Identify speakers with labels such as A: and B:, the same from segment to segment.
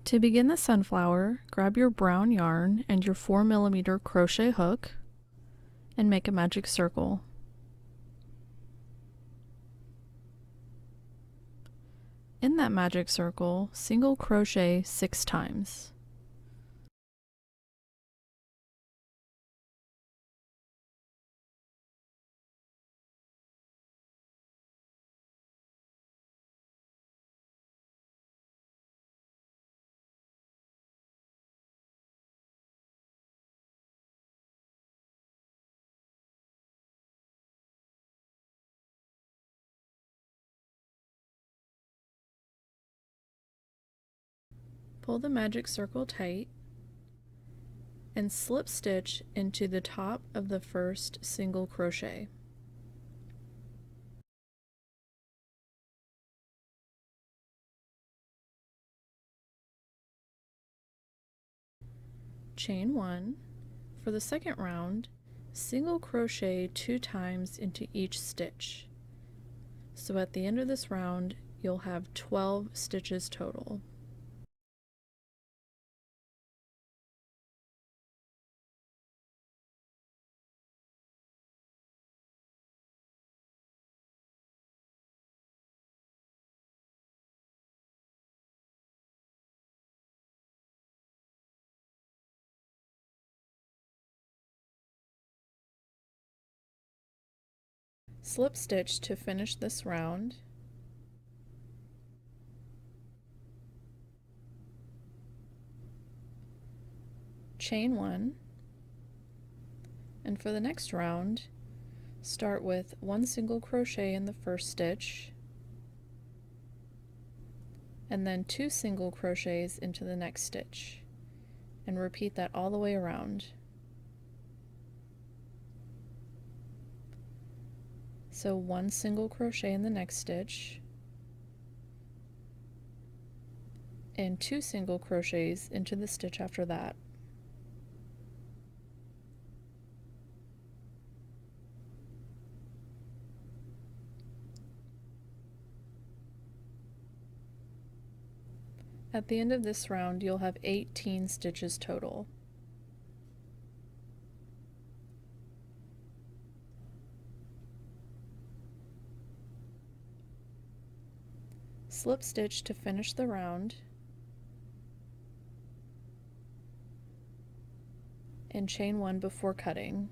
A: To begin the sunflower, grab your brown yarn and your 4mm crochet hook and make a magic circle. In that magic circle, single crochet 6 times. Pull the magic circle tight and slip stitch into the top of the first single crochet. Chain 1. For the second round, single crochet 2 times into each stitch. So at the end of this round, you'll have 12 stitches total. Slip stitch to finish this round. Chain 1. And for the next round, start with 1 single crochet in the first stitch and then 2 single crochets into the next stitch, and repeat that all the way around. So 1 single crochet in the next stitch and 2 single crochets into the stitch after that. At the end of this round, you'll have 18 stitches total. Slip stitch to finish the round and chain 1 before cutting.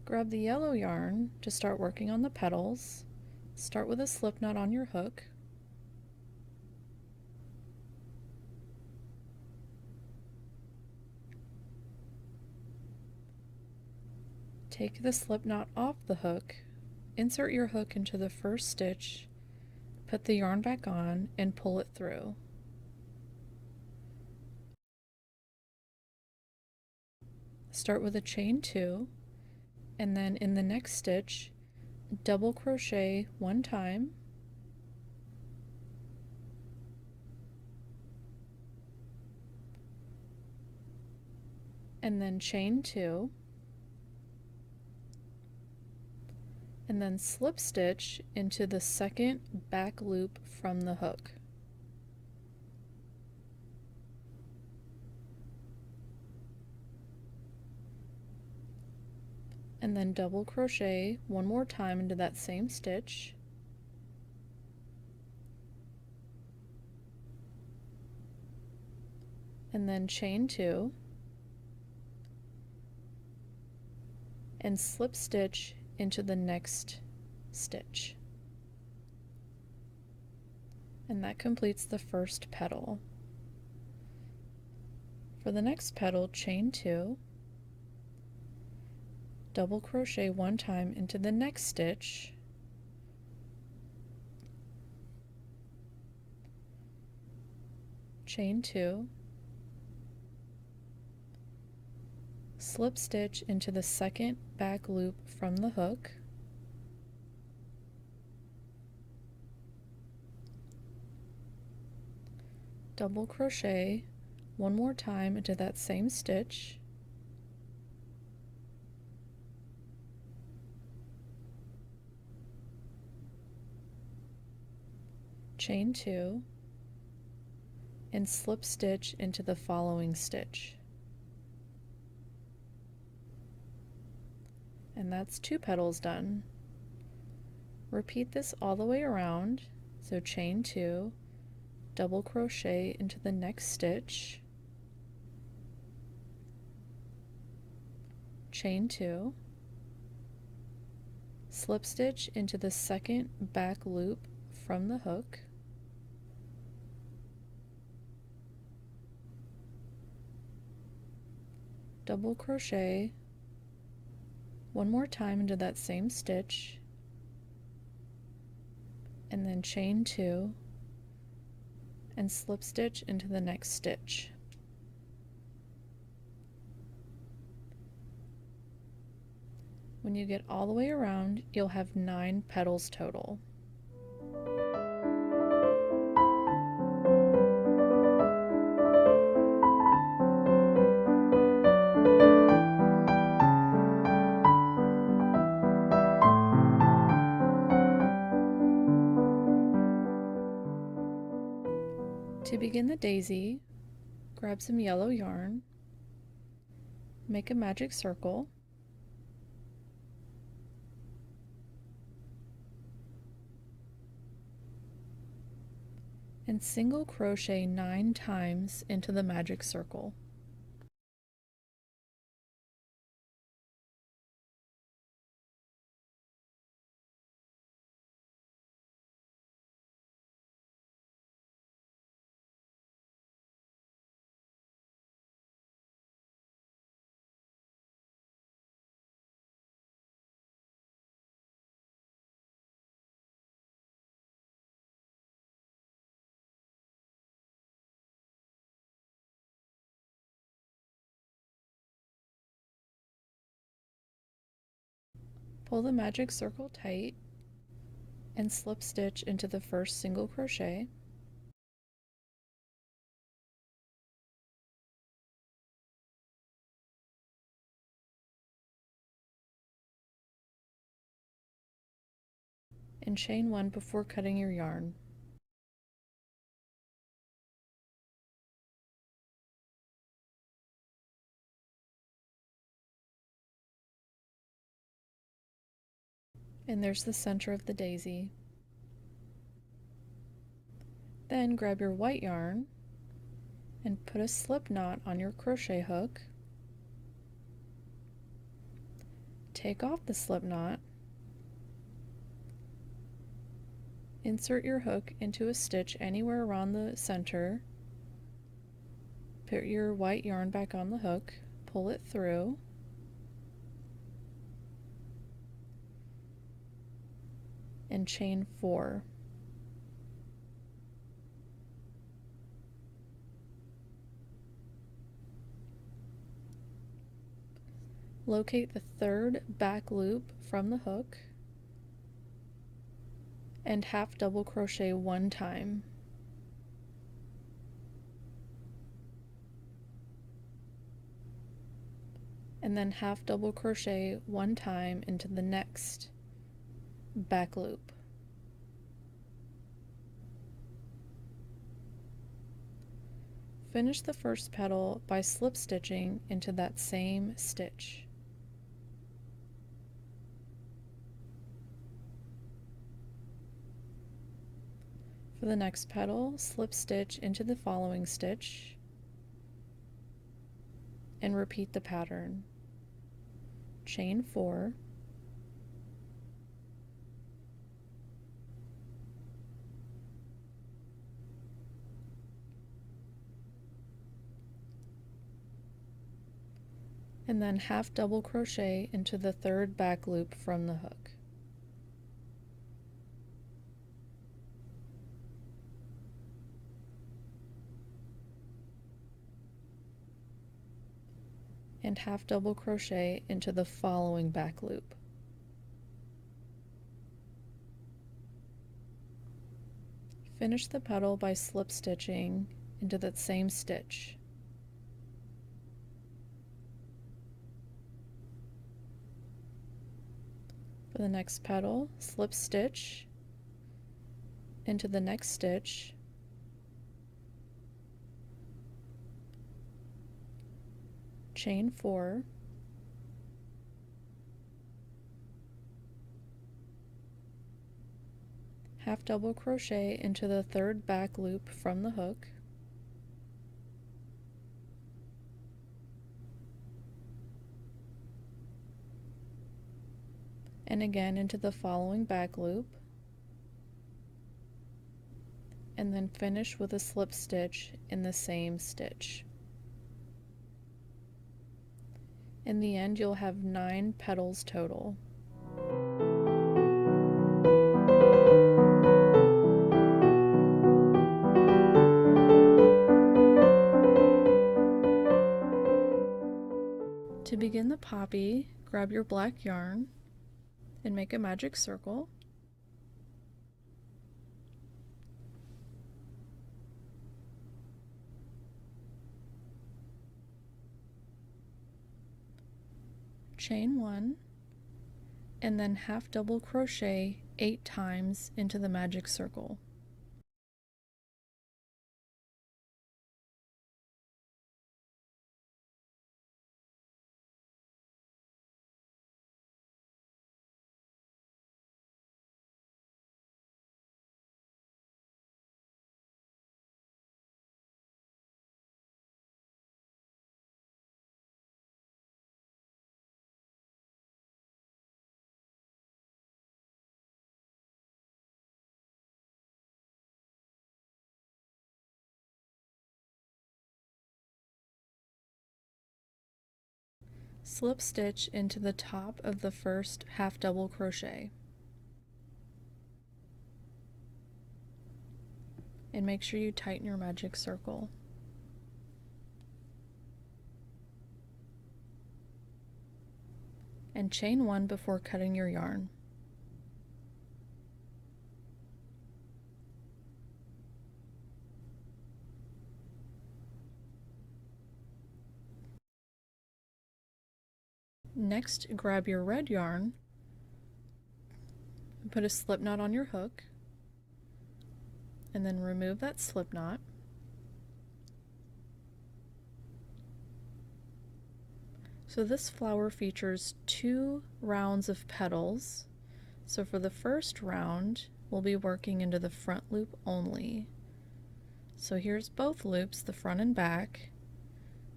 A: Grab the yellow yarn to start working on the petals. Start with a slip knot on your hook. Take the slip knot off the hook, insert your hook into the first stitch, put the yarn back on, and pull it through. Start with a chain 2, and then in the next stitch, double crochet 1 time, and then chain 2, and then slip stitch into the second back loop from the hook. And then double crochet 1 more time into that same stitch, and then chain 2 and slip stitch into the next stitch. And that completes the first petal. For the next petal, chain 2, double crochet 1 time into the next stitch, chain 2, slip stitch into the second back loop from the hook, double crochet 1 more time into that same stitch, chain 2, and slip stitch into the following stitch. And that's 2 petals done. Repeat this all the way around, so chain 2, double crochet into the next stitch, chain 2, slip stitch into the second back loop from the hook, double crochet one more time into that same stitch, and then chain 2 and slip stitch into the next stitch. When you get all the way around, you'll have 9 petals total. To begin the daisy, grab some yellow yarn, make a magic circle, and single crochet 9 times into the magic circle. Pull the magic circle tight and slip stitch into the first single crochet. And chain 1 before cutting your yarn. And there's the center of the daisy. Then grab your white yarn and put a slip knot on your crochet hook. Take off the slip knot, insert your hook into a stitch anywhere around the center, put your white yarn back on the hook, pull it through, and chain 4. Locate the third back loop from the hook and half double crochet 1 time. And then half double crochet 1 time into the next back loop. Finish the first petal by slip stitching into that same stitch. For the next petal, slip stitch into the following stitch and repeat the pattern. Chain 4, and then half double crochet into the third back loop from the hook. And half double crochet into the following back loop. Finish the petal by slip stitching into that same stitch. For the next petal, slip stitch into the next stitch, chain 4, half double crochet into the third back loop from the hook, and again into the following back loop, and then finish with a slip stitch in the same stitch. In the end, you'll have 9 petals total. To begin the poppy, grab your black yarn and make a magic circle. Chain 1, and then half double crochet 8 times into the magic circle. Slip stitch into the top of the first half double crochet. And make sure you tighten your magic circle. And chain 1 before cutting your yarn. Next, grab your red yarn and put a slip knot on your hook, and then remove that slip knot. So this flower features 2 rounds of petals. So for the first round, we'll be working into the front loop only. So here's both loops, the front and back.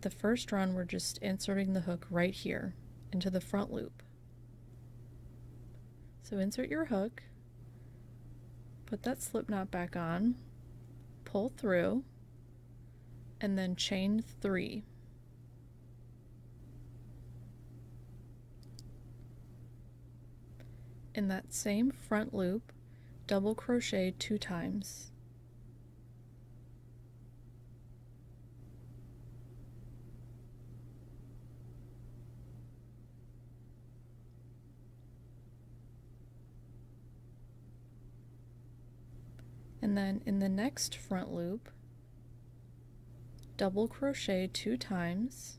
A: The first round, we're just inserting the hook right here into the front loop. So insert your hook, put that slip knot back on, pull through, and then chain 3. In that same front loop, double crochet 2 times. And then in the next front loop, double crochet 2 times,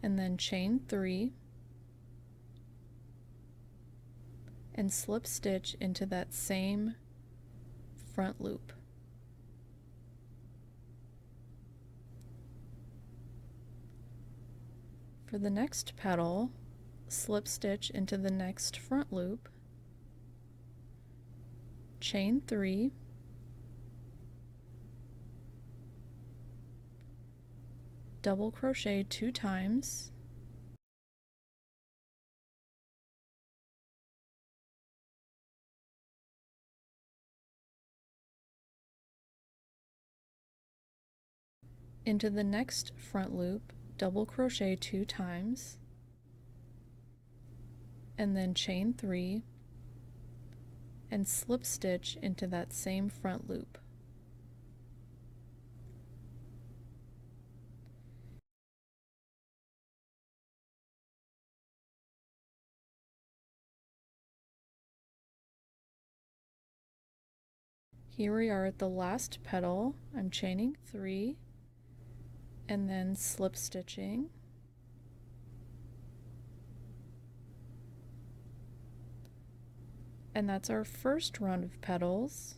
A: and then chain 3 and slip stitch into that same front loop. For the next petal, slip stitch into the next front loop, chain 3, double crochet 2 times, into the next front loop, double crochet 2 times, and then chain 3 and slip stitch into that same front loop. Here we are at the last petal. I'm chaining 3 and then slip stitching. And that's our first round of petals.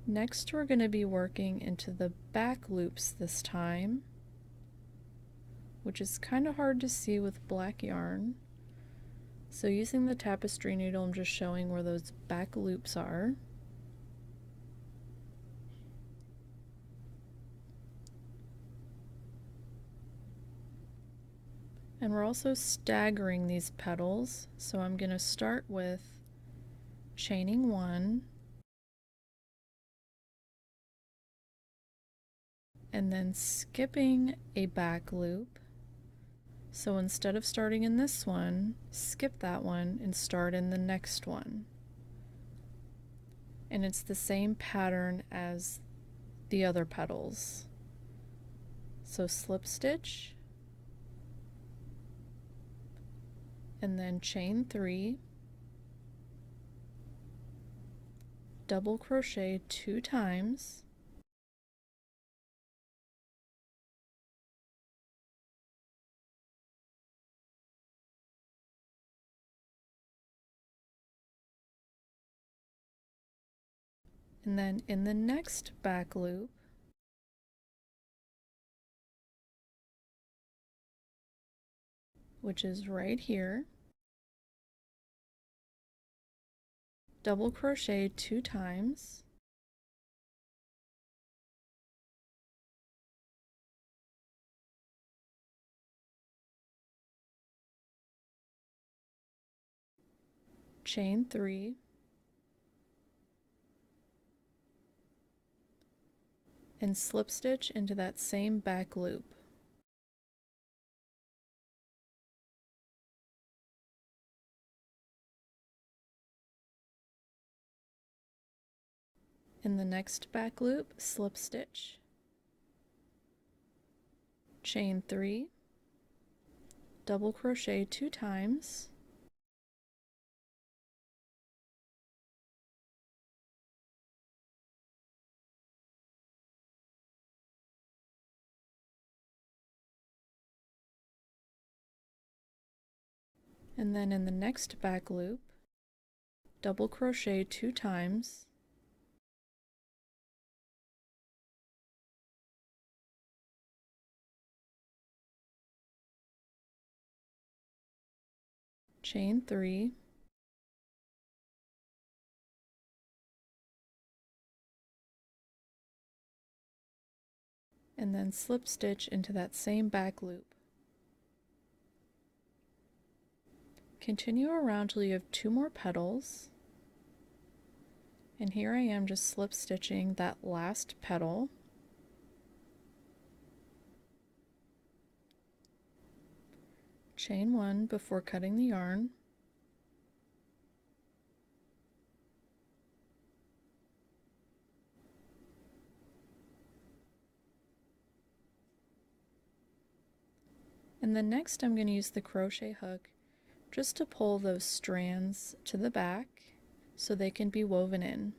A: Next, we're going to be working into the back loops this time, which is kind of hard to see with black yarn. So using the tapestry needle, I'm just showing where those back loops are. And we're also staggering these petals, so I'm going to start with chaining 1, and then skipping a back loop. So instead of starting in this one, skip that one and start in the next one. And it's the same pattern as the other petals. So slip stitch, and then chain 3, double crochet 2 times, and then in the next back loop, which is right here, double crochet 2 times, chain 3, and slip stitch into that same back loop. In the next back loop, slip stitch, chain 3, double crochet 2 times, and then in the next back loop, double crochet 2 times, chain 3, and then slip stitch into that same back loop. Continue around till you have 2 more petals, and here I am just slip stitching that last petal. Chain 1 before cutting the yarn, and then next I'm going to use the crochet hook just to pull those strands to the back so they can be woven in.